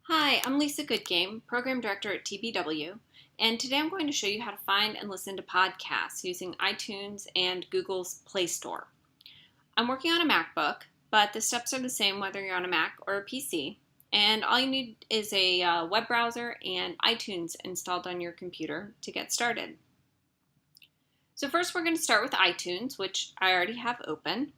Hi, I'm Lisa Goodgame, Program Director at TBW, and today I'm going to show you how to find and listen to podcasts using iTunes and Google's Play Store. I'm working on a MacBook, but the steps are the same whether you're on a Mac or a PC, and all you need is a web browser and iTunes installed on your computer to get started. So first we're going to start with iTunes, which I already have open.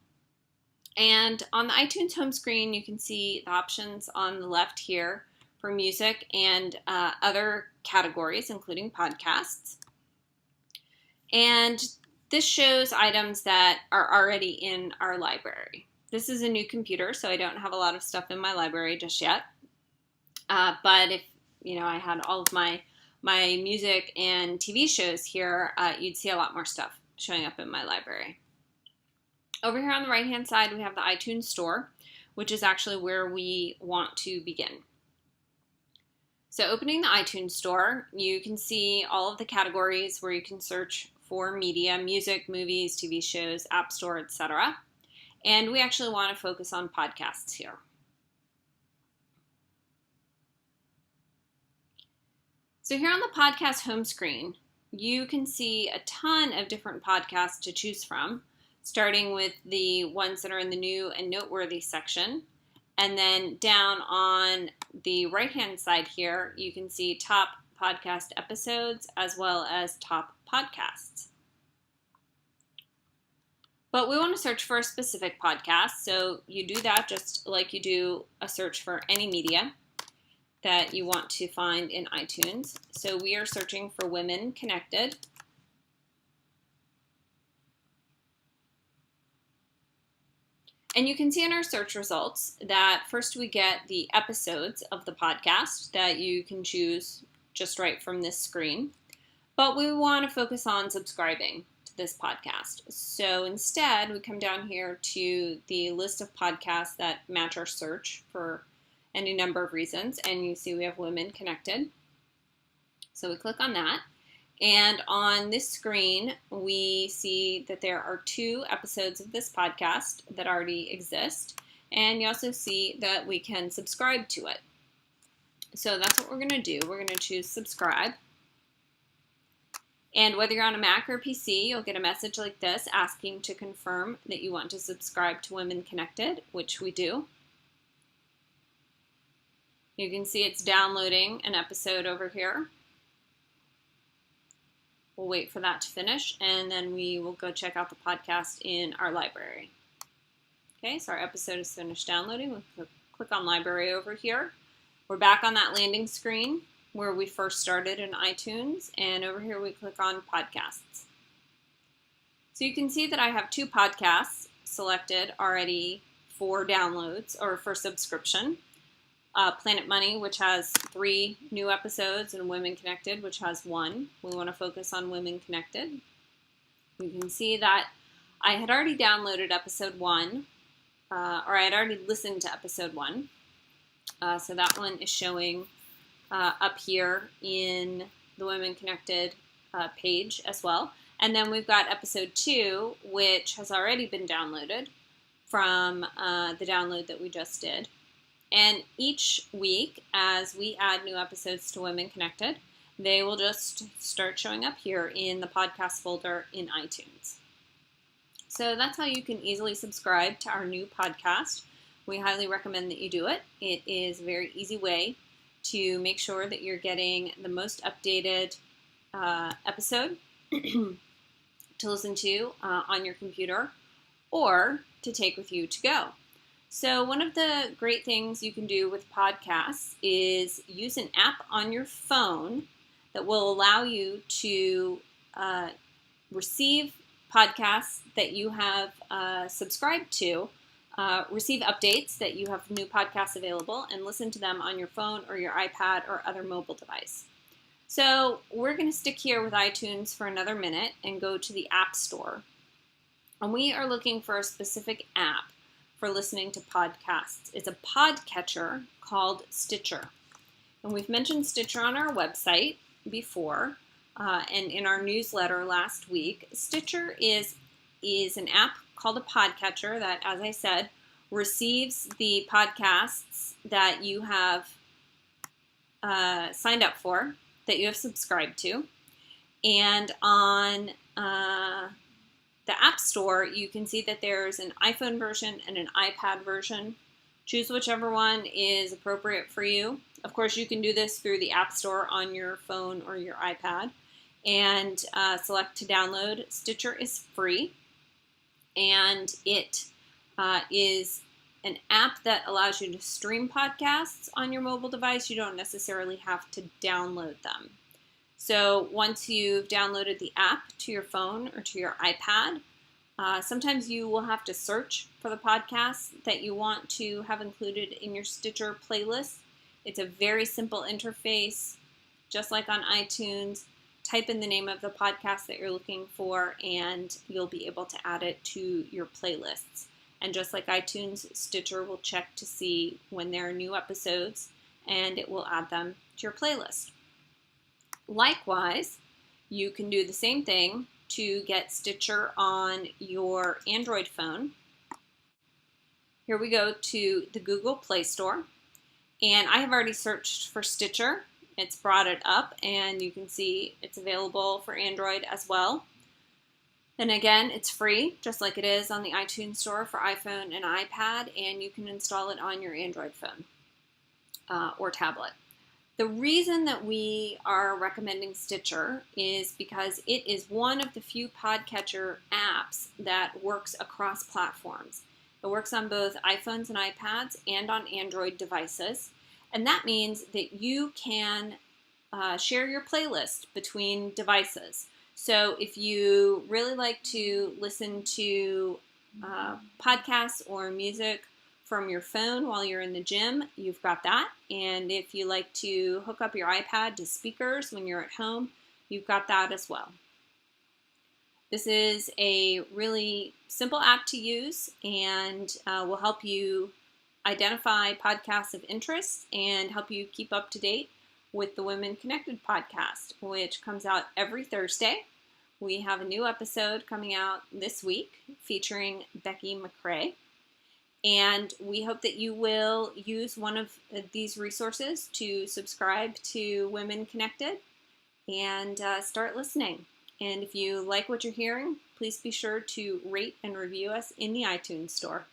And on the iTunes home screen, you can see the options on the left here for music and other categories, including podcasts. And this shows items that are already in our library. This is a new computer, so I don't have a lot of stuff in my library just yet. But if I had all of my music and TV shows here, you'd see a lot more stuff showing up in my library. Over here on the right-hand side, we have the iTunes Store, which is actually where we want to begin. So opening the iTunes Store, you can see all of the categories where you can search for media, music, movies, TV shows, App Store, etc. And we actually want to focus on podcasts here. So here on the podcast home screen, you can see a ton of different podcasts to choose from, starting with the ones that are in the new and noteworthy section. And then down on the right-hand side here, you can see top podcast episodes as well as top podcasts. But we want to search for a specific podcast, so you do that just like you do a search for any media that you want to find in iTunes. So we are searching for Women Connected. And you can see in our search results that first we get the episodes of the podcast that you can choose just right from this screen. But we want to focus on subscribing to this podcast. So instead, we come down here to the list of podcasts that match our search for any number of reasons. And you see we have Women Connected. So we click on that. And on this screen, we see that there are 2 episodes of this podcast that already exist. And you also see that we can subscribe to it. So that's what we're going to do. We're going to choose subscribe. And whether you're on a Mac or PC, you'll get a message like this asking to confirm that you want to subscribe to Women Connected, which we do. You can see it's downloading an episode over here. We'll wait for that to finish, and then we will go check out the podcast in our library. Okay, so our episode is finished downloading. We'll click on library over here. We're back on that landing screen where we first started in iTunes, and over here we click on podcasts. So you can see that I have 2 podcasts selected already for downloads or for subscription. Planet Money, which has 3 new episodes, and Women Connected, which has 1. We want to focus on Women Connected. You can see that I had already downloaded episode 1, or I had already listened to episode 1. So that one is showing up here in the Women Connected page as well. And then we've got episode 2, which has already been downloaded from the download that we just did. And each week, as we add new episodes to Women Connected, they will just start showing up here in the podcast folder in iTunes. So that's how you can easily subscribe to our new podcast. We highly recommend that you do it. It is a very easy way to make sure that you're getting the most updated episode to listen to on your computer or to take with you to go. So one of the great things you can do with podcasts is use an app on your phone that will allow you to receive podcasts that you have subscribed to, receive updates that you have new podcasts available, and listen to them on your phone or your iPad or other mobile device. So we're going to stick here with iTunes for another minute and go to the App Store. And we are looking for a specific app for listening to podcasts. It's a podcatcher called Stitcher. And we've mentioned Stitcher on our website before and in our newsletter last week. Stitcher is an app called a podcatcher that, as I said, receives the podcasts that you have signed up for, that you have subscribed to. And on the App Store, you can see that there's an iPhone version and an iPad version. Choose whichever one is appropriate for you. Of course, you can do this through the App Store on your phone or your iPad. And select to download. Stitcher is free, and it is an app that allows you to stream podcasts on your mobile device. You don't necessarily have to download them. So once you've downloaded the app to your phone or to your iPad, sometimes you will have to search for the podcasts that you want to have included in your Stitcher playlist. It's a very simple interface, just like on iTunes. Type in the name of the podcast that you're looking for, and you'll be able to add it to your playlists. And just like iTunes, Stitcher will check to see when there are new episodes, and it will add them to your playlist. Likewise, you can do the same thing to get Stitcher on your Android phone. Here we go to the Google Play Store, and I have already searched for Stitcher. It's brought it up, and you can see it's available for Android as well. And again, it's free, just like it is on the iTunes Store for iPhone and iPad, and you can install it on your Android phone or tablet. The reason that we are recommending Stitcher is because it is one of the few podcatcher apps that works across platforms. It works on both iPhones and iPads and on Android devices. And that means that you can share your playlist between devices. So if you really like to listen to podcasts or music from your phone while you're in the gym, you've got that. And if you like to hook up your iPad to speakers when you're at home, you've got that as well. This is a really simple app to use, and will help you identify podcasts of interest and help you keep up to date with the Women Connected podcast, which comes out every Thursday. We have a new episode coming out this week featuring Becky McRae. And we hope that you will use one of these resources to subscribe to Women Connected and start listening. And if you like what you're hearing, please be sure to rate and review us in the iTunes Store.